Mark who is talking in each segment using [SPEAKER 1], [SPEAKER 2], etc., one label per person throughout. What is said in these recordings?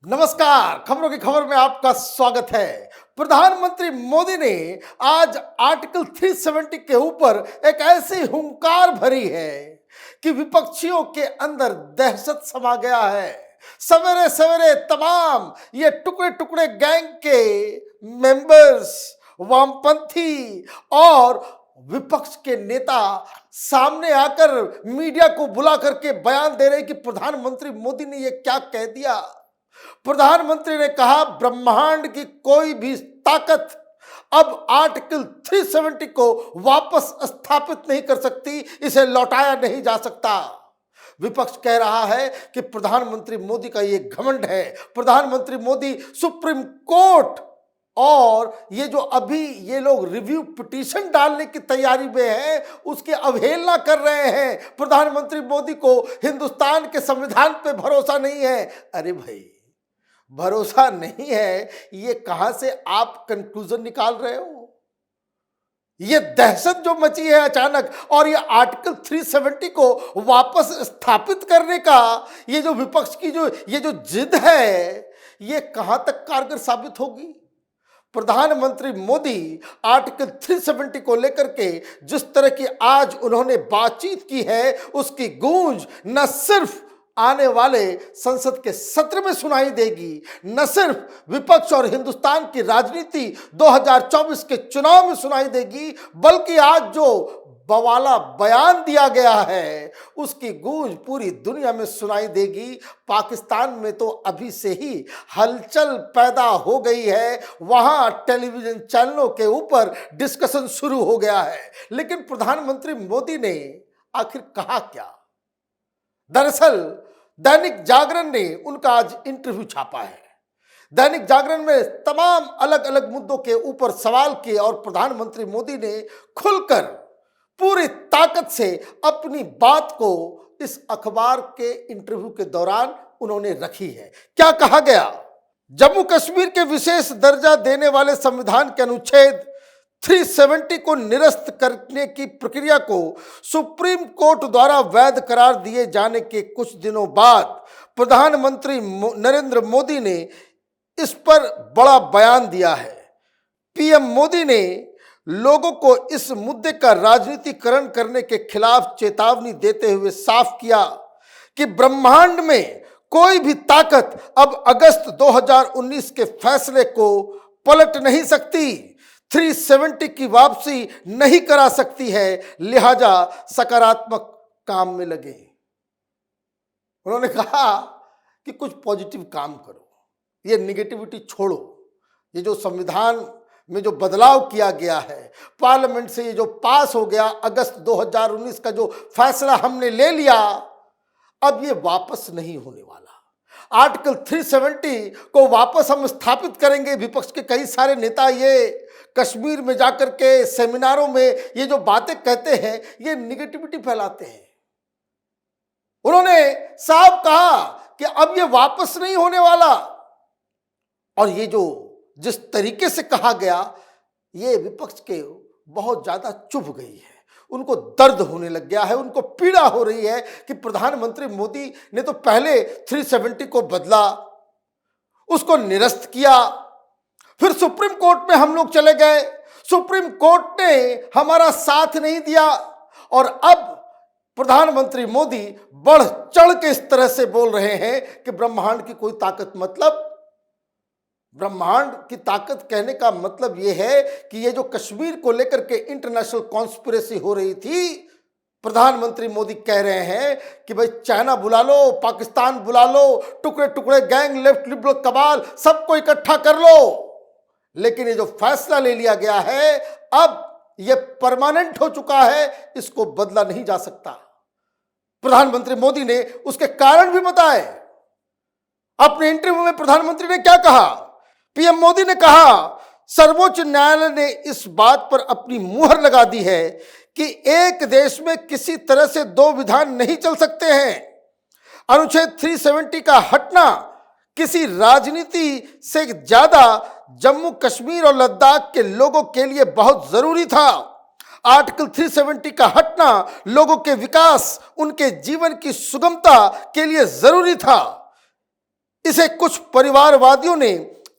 [SPEAKER 1] नमस्कार, खबरों की खबर में आपका स्वागत है। प्रधानमंत्री मोदी ने आज आर्टिकल 370 के ऊपर एक ऐसी हुंकार भरी है कि विपक्षियों के अंदर दहशत समा गया है। सवेरे सवेरे तमाम ये टुकड़े टुकड़े गैंग के मेंबर्स, वामपंथी और विपक्ष के नेता सामने आकर मीडिया को बुला करके बयान दे रहे कि प्रधानमंत्री मोदी ने ये क्या कह दिया। प्रधानमंत्री ने कहा ब्रह्मांड की कोई भी ताकत अब आर्टिकल 370 को वापस स्थापित नहीं कर सकती, इसे लौटाया नहीं जा सकता। विपक्ष कह रहा है कि प्रधानमंत्री मोदी का ये घमंड है। प्रधानमंत्री मोदी सुप्रीम कोर्ट और ये जो अभी ये लोग रिव्यू पिटीशन डालने की तैयारी में हैं, उसकी अवहेलना कर रहे हैं। प्रधानमंत्री मोदी को हिंदुस्तान के संविधान पे भरोसा नहीं है। अरे भाई, भरोसा नहीं है, ये कहां से आप कंक्लूजन निकाल रहे हो? ये दहशत जो मची है अचानक, और ये आर्टिकल 370 को वापस स्थापित करने का ये जो विपक्ष की ये जो जिद है, ये कहां तक कारगर साबित होगी? प्रधानमंत्री मोदी आर्टिकल 370 को लेकर के जिस तरह की आज उन्होंने बातचीत की है, उसकी गूंज न सिर्फ आने वाले संसद के सत्र में सुनाई देगी, न सिर्फ विपक्ष और हिंदुस्तान की राजनीति 2024 के चुनाव में सुनाई देगी, बल्कि आज जो बवाला बयान दिया गया है उसकी गूंज पूरी दुनिया में सुनाई देगी। पाकिस्तान में तो अभी से ही हलचल पैदा हो गई है, वहां टेलीविजन चैनलों के ऊपर डिस्कशन शुरू हो गया है। लेकिन प्रधानमंत्री मोदी ने आखिर कहा क्या? दरअसल दैनिक जागरण ने उनका आज इंटरव्यू छापा है। दैनिक जागरण में तमाम अलग अलग मुद्दों के ऊपर सवाल किए और प्रधानमंत्री मोदी ने खुलकर पूरी ताकत से अपनी बात को इस अखबार के इंटरव्यू के दौरान उन्होंने रखी है। क्या कहा गया? जम्मू कश्मीर के विशेष दर्जा देने वाले संविधान के अनुच्छेद 370 को निरस्त करने की प्रक्रिया को सुप्रीम कोर्ट द्वारा वैध करार दिए जाने के कुछ दिनों बाद प्रधानमंत्री नरेंद्र मोदी ने इस पर बड़ा बयान दिया है। पीएम मोदी ने लोगों को इस मुद्दे का राजनीतिकरण करने के खिलाफ चेतावनी देते हुए साफ किया कि ब्रह्मांड में कोई भी ताकत अब अगस्त 2019 के फैसले को पलट नहीं सकती, 370 की वापसी नहीं करा सकती है, लिहाजा सकारात्मक काम में लगे। उन्होंने कहा कि कुछ पॉजिटिव काम करो, ये निगेटिविटी छोड़ो। ये जो संविधान में जो बदलाव किया गया है, पार्लियामेंट से ये जो पास हो गया, अगस्त 2019 का जो फैसला हमने ले लिया, अब ये वापस नहीं होने वाला। आर्टिकल 370 को वापस हम स्थापित करेंगे। विपक्ष के कई सारे नेता ये कश्मीर में जाकर के सेमिनारों में ये जो बातें कहते हैं, ये निगेटिविटी फैलाते हैं। उन्होंने साफ कहा कि अब ये वापस नहीं होने वाला। और ये जो जिस तरीके से कहा गया, ये विपक्ष के बहुत ज्यादा चुभ गई है, उनको दर्द होने लग गया है, उनको पीड़ा हो रही है कि प्रधानमंत्री मोदी ने तो पहले 370 को बदला, उसको निरस्त किया, फिर सुप्रीम कोर्ट में हम लोग चले गए, सुप्रीम कोर्ट ने हमारा साथ नहीं दिया, और अब प्रधानमंत्री मोदी बढ़ चढ़ के इस तरह से बोल रहे हैं कि ब्रह्मांड की कोई ताकत, मतलब ब्रह्मांड की ताकत कहने का मतलब यह है कि ये जो कश्मीर को लेकर के इंटरनेशनल कॉन्स्पिरेसी हो रही थी, प्रधानमंत्री मोदी कह रहे हैं कि भाई चाइना बुला लो, पाकिस्तान बुला लो, टुकड़े टुकड़े गैंग, लेफ्ट लिबरल कबाल, सबको इकट्ठा कर लो, लेकिन ये जो फैसला ले लिया गया है अब ये परमानेंट हो चुका है, इसको बदला नहीं जा सकता। प्रधानमंत्री मोदी ने उसके कारण भी बताए। अपने इंटरव्यू में प्रधानमंत्री ने क्या कहा? पीएम मोदी ने कहा सर्वोच्च न्यायालय ने इस बात पर अपनी मुहर लगा दी है कि एक देश में किसी तरह से दो विधान नहीं चल सकते हैं। अनुच्छेद 370 का हटना किसी राजनीति से ज्यादा जम्मू कश्मीर और लद्दाख के लोगों के लिए बहुत जरूरी था। आर्टिकल 370 का हटना लोगों के विकास, उनके जीवन की सुगमता के लिए जरूरी था। इसे कुछ परिवारवादियों ने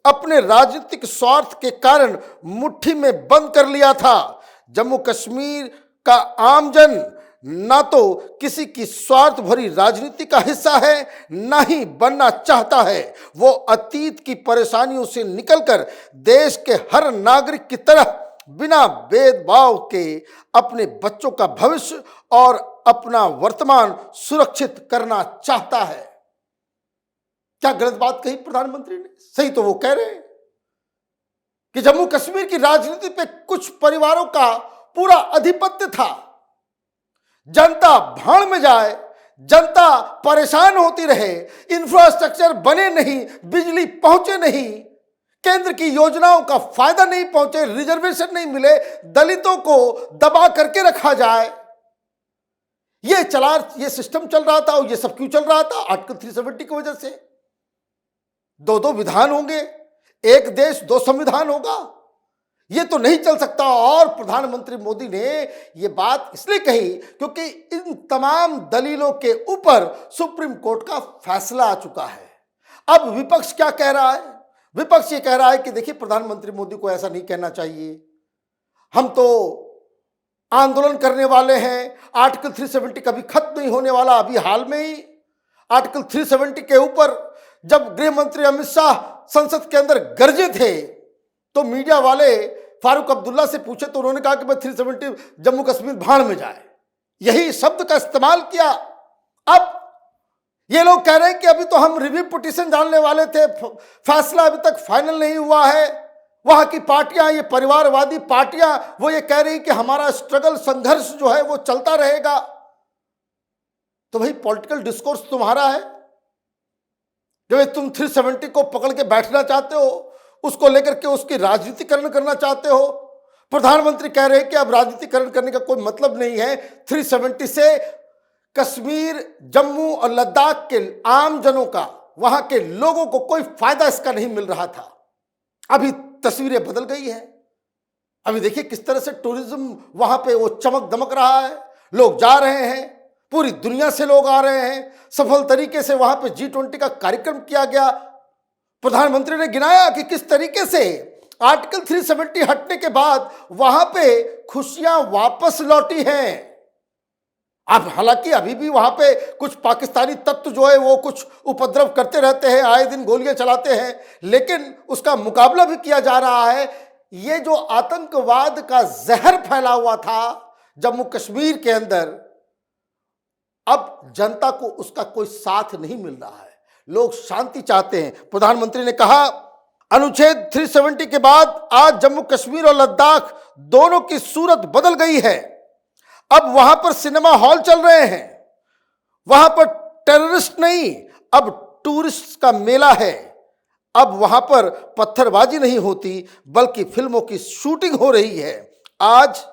[SPEAKER 1] अपने राजनीतिक स्वार्थ के कारण मुट्ठी में बंद कर लिया था। जम्मू कश्मीर का आमजन ना तो किसी की स्वार्थ भरी राजनीति का हिस्सा है, ना ही बनना चाहता है। वो अतीत की परेशानियों से निकलकर देश के हर नागरिक की तरह बिना भेदभाव के अपने बच्चों का भविष्य और अपना वर्तमान सुरक्षित करना चाहता है। क्या गलत बात कही प्रधानमंत्री ने? सही तो वो कह रहे हैं कि जम्मू कश्मीर की राजनीति पे कुछ परिवारों का पूरा आधिपत्य था। जनता भाड़ में जाए, जनता परेशान होती रहे, इंफ्रास्ट्रक्चर बने नहीं, बिजली पहुंचे नहीं, केंद्र की योजनाओं का फायदा नहीं पहुंचे, रिजर्वेशन नहीं मिले, दलितों को दबा करके रखा जाए, ये सिस्टम चल रहा था। और ये सब क्यों चल रहा था? आर्टिकल 370 की वजह से। दो विधान होंगे, एक देश दो संविधान होगा, ये तो नहीं चल सकता। और प्रधानमंत्री मोदी ने ये बात इसलिए कही क्योंकि इन तमाम दलीलों के ऊपर सुप्रीम कोर्ट का फैसला आ चुका है। अब विपक्ष क्या कह रहा है? विपक्ष ये कह रहा है कि देखिए, प्रधानमंत्री मोदी को ऐसा नहीं कहना चाहिए, हम तो आंदोलन करने वाले हैं, आर्टिकल 370 कभी खत्म नहीं होने वाला। अभी हाल में ही आर्टिकल 370 के ऊपर जब गृह मंत्री अमित शाह संसद के अंदर गरजे थे तो मीडिया वाले फारूक अब्दुल्ला से पूछे तो उन्होंने कहा कि भाई 370 जम्मू कश्मीर भाड़ में जाए, यही शब्द का इस्तेमाल किया। अब ये लोग कह रहे हैं कि अभी तो हम रिव्यू पिटीशन डालने वाले थे, फैसला अभी तक फाइनल नहीं हुआ है। वहां की पार्टियां, ये परिवारवादी पार्टियां, वो ये कह रही कि हमारा स्ट्रगल, संघर्ष जो है वो चलता रहेगा। तो भाई पॉलिटिकल डिस्कोर्स तुम्हारा है जो तुम 370 को पकड़ के बैठना चाहते हो, उसको लेकर के उसकी राजनीतिकरण करना चाहते हो। प्रधानमंत्री कह रहे हैं कि अब राजनीतिकरण करने का कोई मतलब नहीं है। 370 से कश्मीर, जम्मू और लद्दाख के आम जनों का, वहां के लोगों को कोई फायदा इसका नहीं मिल रहा था। अभी तस्वीरें बदल गई है। अभी देखिए किस तरह से टूरिज्म वहां पे वो चमक दमक रहा है, लोग जा रहे हैं, पूरी दुनिया से लोग आ रहे हैं। सफल तरीके से वहां पे G20 का कार्यक्रम किया गया। प्रधानमंत्री ने गिनाया कि किस तरीके से आर्टिकल 370 हटने के बाद वहां पे खुशियां वापस लौटी हैं। अब हालांकि अभी भी वहां पे कुछ पाकिस्तानी तत्व जो है वो कुछ उपद्रव करते रहते हैं, आए दिन गोलियां चलाते हैं, लेकिन उसका मुकाबला भी किया जा रहा है। ये जो आतंकवाद का जहर फैला हुआ था जम्मू कश्मीर के अंदर, अब जनता को उसका कोई साथ नहीं मिल रहा है। लोग शांति चाहते हैं। प्रधानमंत्री ने कहा, अनुच्छेद 370 के बाद आज जम्मू कश्मीर और लद्दाख दोनों की सूरत बदल गई है। अब वहां पर सिनेमा हॉल चल रहे हैं, वहां पर टेररिस्ट नहीं, अब टूरिस्ट का मेला है। अब वहां पर पत्थरबाजी नहीं होती बल्कि फिल्मों की शूटिंग हो रही है। आज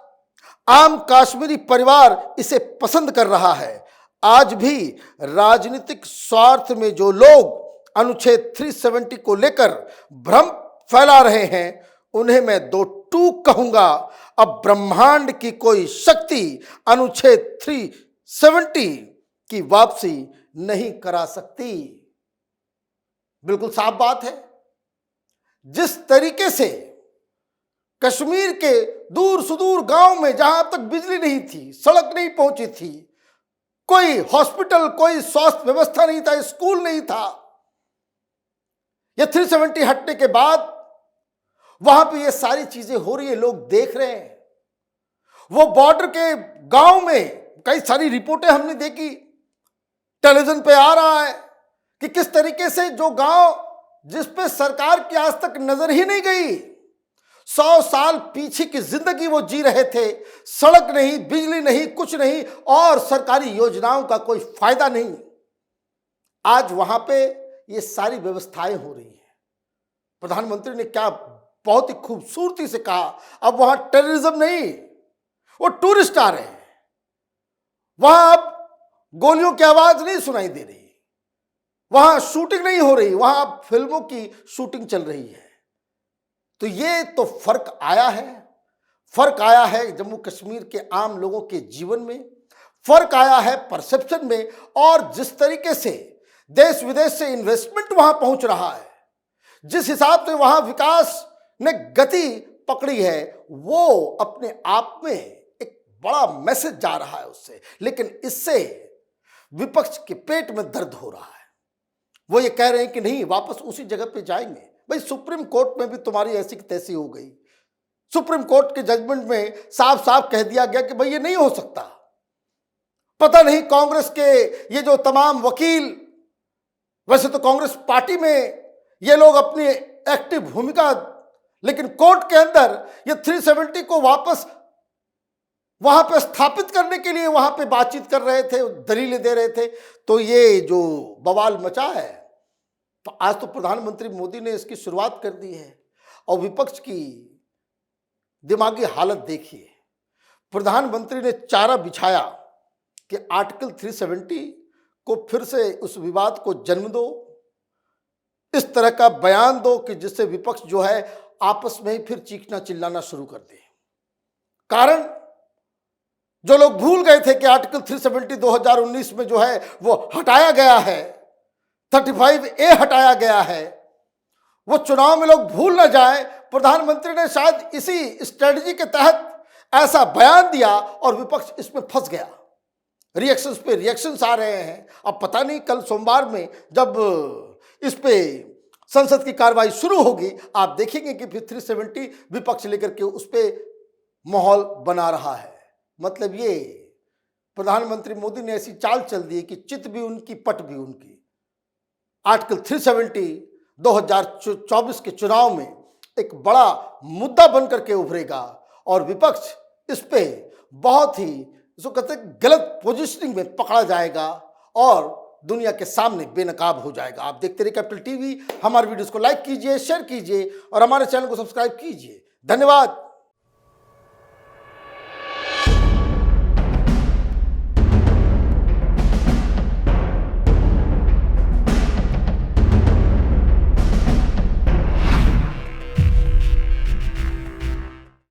[SPEAKER 1] आम कश्मीरी परिवार इसे पसंद कर रहा है। आज भी राजनीतिक स्वार्थ में जो लोग अनुच्छेद 370 को लेकर भ्रम फैला रहे हैं उन्हें मैं दो टूक कहूंगा। अब ब्रह्मांड की कोई शक्ति अनुच्छेद 370 की वापसी नहीं करा सकती। बिल्कुल साफ बात है। जिस तरीके से कश्मीर के दूर सुदूर गांव में जहां तक बिजली नहीं थी, सड़क नहीं पहुंची थी, कोई हॉस्पिटल, कोई स्वास्थ्य व्यवस्था नहीं था, स्कूल नहीं था, ये 370 हटने के बाद वहां पे ये सारी चीजें हो रही है, लोग देख रहे हैं। वो बॉर्डर के गांव में कई सारी रिपोर्टें हमने देखी, टेलीविजन पे आ रहा है कि किस तरीके से जो गांव जिस पे सरकार की आज तक नजर ही नहीं गई, 100 साल पीछे की जिंदगी वो जी रहे थे, सड़क नहीं, बिजली नहीं, कुछ नहीं और सरकारी योजनाओं का कोई फायदा नहीं। आज वहां पे ये सारी व्यवस्थाएं हो रही हैं। प्रधानमंत्री ने क्या बहुत ही खूबसूरती से कहा, अब वहां टेररिज्म नहीं, वो टूरिस्ट आ रहे हैं। वहां अब गोलियों की आवाज नहीं सुनाई दे रही, वहां शूटिंग नहीं हो रही, वहां अब फिल्मों की शूटिंग चल रही है। तो ये तो फर्क आया है। फर्क आया है जम्मू कश्मीर के आम लोगों के जीवन में, फर्क आया है परसेप्शन में। और जिस तरीके से देश विदेश से इन्वेस्टमेंट वहां पहुंच रहा है, जिस हिसाब से वहां विकास ने गति पकड़ी है, वो अपने आप में एक बड़ा मैसेज जा रहा है उससे। लेकिन इससे विपक्ष के पेट में दर्द हो रहा है। वो ये कह रहे हैं कि नहीं, वापस उसी जगह पे जाएंगे। भाई, सुप्रीम कोर्ट में भी तुम्हारी ऐसी की तैसी हो गई। सुप्रीम कोर्ट के जजमेंट में साफ साफ कह दिया गया कि भाई ये नहीं हो सकता। पता नहीं कांग्रेस के ये जो तमाम वकील, वैसे तो कांग्रेस पार्टी में ये लोग अपनी एक्टिव भूमिका, लेकिन कोर्ट के अंदर ये 370 को वापस वहां पे स्थापित करने के लिए वहां पे बातचीत कर रहे थे, दलीलें दे रहे थे। तो ये जो बवाल मचा है, तो आज तो प्रधानमंत्री मोदी ने इसकी शुरुआत कर दी है। और विपक्ष की दिमागी हालत देखिए। प्रधानमंत्री ने चारा बिछाया कि आर्टिकल 370 को फिर से उस विवाद को जन्म दो, इस तरह का बयान दो कि जिससे विपक्ष जो है आपस में ही फिर चीखना चिल्लाना शुरू कर दे। कारण जो लोग भूल गए थे कि आर्टिकल 370 2019 में जो है वो हटाया गया है, 35A हटाया गया है, वो चुनाव में लोग भूल ना जाए। प्रधानमंत्री ने शायद इसी स्ट्रेटजी के तहत ऐसा बयान दिया और विपक्ष इसमें फंस गया। रिएक्शंस पे रिएक्शंस आ रहे हैं। अब पता नहीं कल सोमवार में जब इस पे संसद की कार्रवाई शुरू होगी, आप देखेंगे कि फिर 370 विपक्ष लेकर के उस पे माहौल बना रहा है। मतलब ये प्रधानमंत्री मोदी ने ऐसी चाल चल दी कि चित भी उनकी, पट भी उनकी। आर्टिकल 370 2024 के चुनाव में एक बड़ा मुद्दा बनकर के उभरेगा और विपक्ष इस पे बहुत ही, इसको कहते हैं, गलत पोजीशनिंग में पकड़ा जाएगा और दुनिया के सामने बेनकाब हो जाएगा। आप देखते रहिए कैपिटल टीवी। हमारे वीडियोस को लाइक कीजिए, शेयर कीजिए और हमारे चैनल को सब्सक्राइब कीजिए। धन्यवाद।